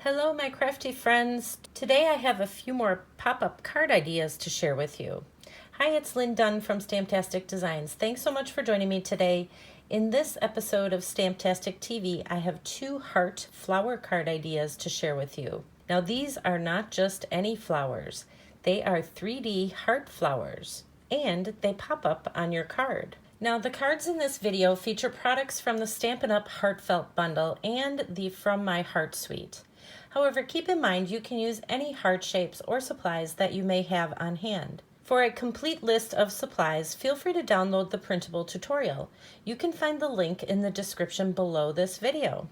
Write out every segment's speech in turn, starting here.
Hello, my crafty friends. Today I have a few more pop-up card ideas to share with you. Hi, it's Lynn Dunn from Stamptastic Designs. Thanks so much for joining me today. In this episode of Stamptastic TV, I have two heart flower card ideas to share with you. Now, these are not just any flowers. They are 3D heart flowers, and they pop up on your card. Now, the cards in this video feature products from the Stampin' Up! Heartfelt Bundle and the From My Heart Suite. However, keep in mind you can use any heart shapes or supplies that you may have on hand. For a complete list of supplies, feel free to download the printable tutorial. You can find the link in the description below this video.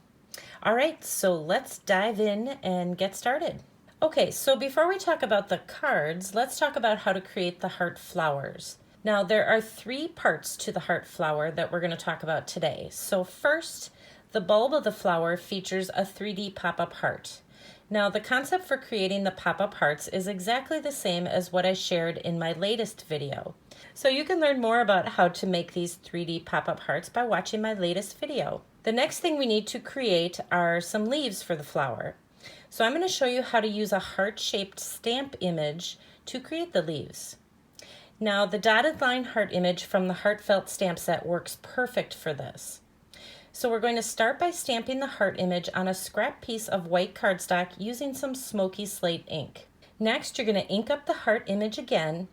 Alright, so let's dive in and get started. Okay, so before we talk about the cards, let's talk about how to create the heart flowers. Now, there are three parts to the heart flower that we're going to talk about today. So first, the bulb of the flower features a 3D pop-up heart. Now, the concept for creating the pop-up hearts is exactly the same as what I shared in my latest video. So you can learn more about how to make these 3D pop-up hearts by watching my latest video. The next thing we need to create are some leaves for the flower. So I'm going to show you how to use a heart-shaped stamp image to create the leaves. Now, the dotted line heart image from the Heartfelt stamp set works perfect for this. So we're going to start by stamping the heart image on a scrap piece of white cardstock using some smoky slate ink. Next, you're going to ink up the heart image again,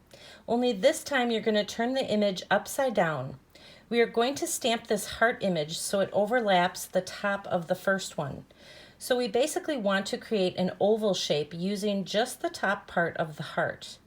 only this time you're going to turn the image upside down. We are going to stamp this heart image so it overlaps the top of the first one. So we basically want to create an oval shape using just the top part of the heart.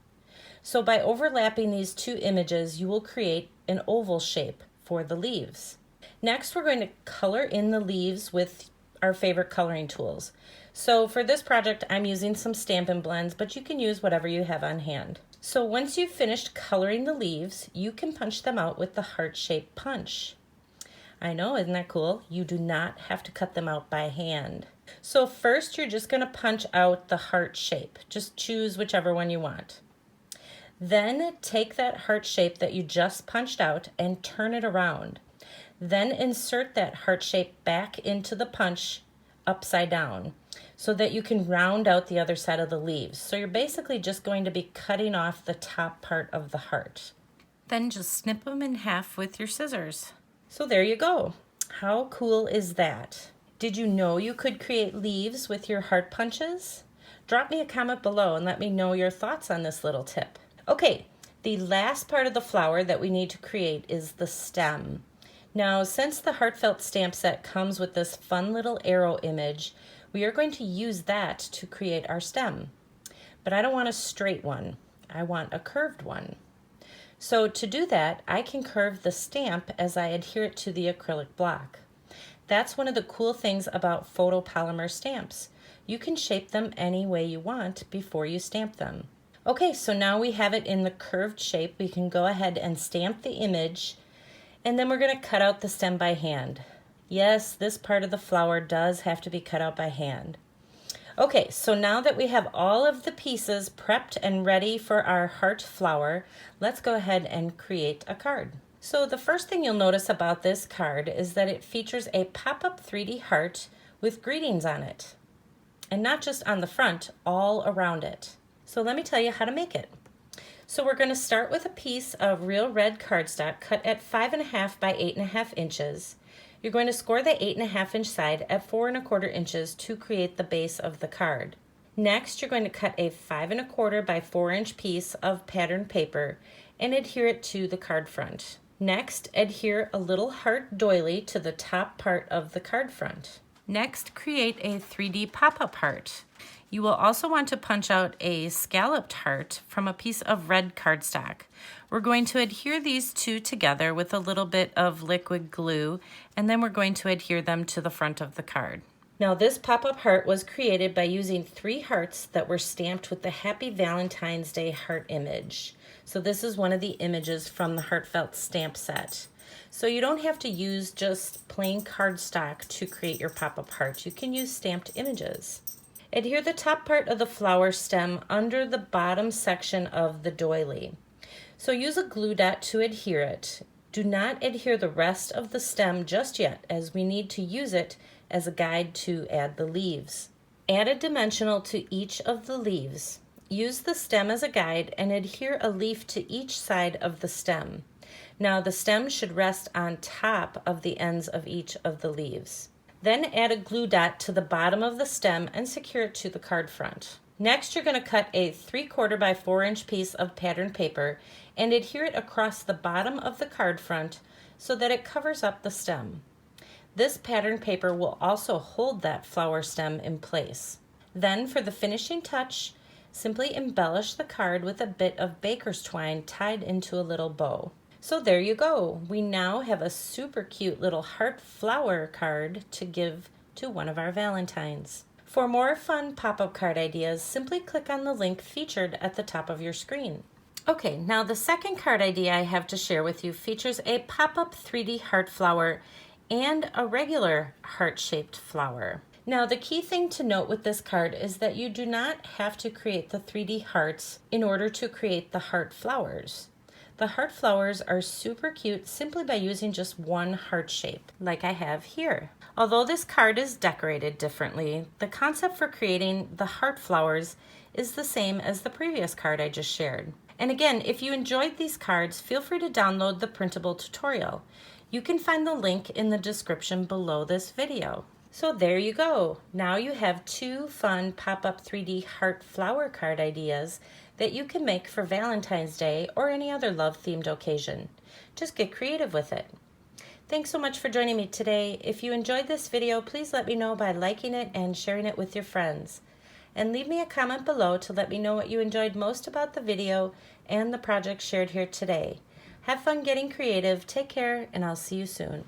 So by overlapping these two images, you will create an oval shape for the leaves. Next, we're going to color in the leaves with our favorite coloring tools. So for this project, I'm using some Stampin' Blends, but you can use whatever you have on hand. So once you've finished coloring the leaves, you can punch them out with the heart-shaped punch. I know, isn't that cool? You do not have to cut them out by hand. So first, you're just going to punch out the heart shape. Just choose whichever one you want. Then take that heart shape that you just punched out and turn it around. Then insert that heart shape back into the punch upside down so that you can round out the other side of the leaves. So you're basically just going to be cutting off the top part of the heart. Then just snip them in half with your scissors. So there you go. How cool is that? Did you know you could create leaves with your heart punches? Drop me a comment below and let me know your thoughts on this little tip. Okay, the last part of the flower that we need to create is the stem. Now, since the Heartfelt stamp set comes with this fun little arrow image, we are going to use that to create our stem. But I don't want a straight one. I want a curved one. So to do that, I can curve the stamp as I adhere it to the acrylic block. That's one of the cool things about photopolymer stamps. You can shape them any way you want before you stamp them. Okay, so now we have it in the curved shape. We can go ahead and stamp the image, and then we're going to cut out the stem by hand. Yes, this part of the flower does have to be cut out by hand. Okay, so now that we have all of the pieces prepped and ready for our heart flower, let's go ahead and create a card. So the first thing you'll notice about this card is that it features a pop-up 3D heart with greetings on it. And not just on the front, all around it. So let me tell you how to make it. So we're going to start with a piece of real red cardstock cut at 5.5 by 8.5 inches. You're going to score the 8.5 inch side at 4.25 inches to create the base of the card. Next, you're going to cut a 5.25 by 4 inch piece of patterned paper and adhere it to the card front. Next, adhere a little heart doily to the top part of the card front. Next, create a 3D pop-up heart. You will also want to punch out a scalloped heart from a piece of red cardstock. We're going to adhere these two together with a little bit of liquid glue, and then we're going to adhere them to the front of the card. Now, this pop-up heart was created by using 3 hearts that were stamped with the Happy Valentine's Day heart image. So this is one of the images from the Heartfelt stamp set. So you don't have to use just plain cardstock to create your pop-up heart. You can use stamped images. Adhere the top part of the flower stem under the bottom section of the doily. So use a glue dot to adhere it. Do not adhere the rest of the stem just yet, as we need to use it as a guide to add the leaves. Add a dimensional to each of the leaves. Use the stem as a guide and adhere a leaf to each side of the stem. Now the stem should rest on top of the ends of each of the leaves. Then add a glue dot to the bottom of the stem and secure it to the card front. Next, you're going to cut a 3/4 by 4-inch piece of pattern paper and adhere it across the bottom of the card front so that it covers up the stem. This pattern paper will also hold that flower stem in place. Then for the finishing touch, simply embellish the card with a bit of baker's twine tied into a little bow. So there you go. We now have a super cute little heart flower card to give to one of our Valentines. For more fun pop-up card ideas, simply click on the link featured at the top of your screen. Okay, now the second card idea I have to share with you features a pop-up 3D heart flower and a regular heart-shaped flower. Now the key thing to note with this card is that you do not have to create the 3D hearts in order to create the heart flowers. The heart flowers are super cute simply by using just one heart shape, like I have here. Although this card is decorated differently, the concept for creating the heart flowers is the same as the previous card I just shared. And again, if you enjoyed these cards, feel free to download the printable tutorial. You can find the link in the description below this video. So there you go. Now you have 2 fun pop-up 3D heart flower card ideas that you can make for Valentine's Day or any other love-themed occasion. Just get creative with it. Thanks so much for joining me today. If you enjoyed this video, please let me know by liking it and sharing it with your friends. And leave me a comment below to let me know what you enjoyed most about the video and the project shared here today. Have fun getting creative, take care, and I'll see you soon.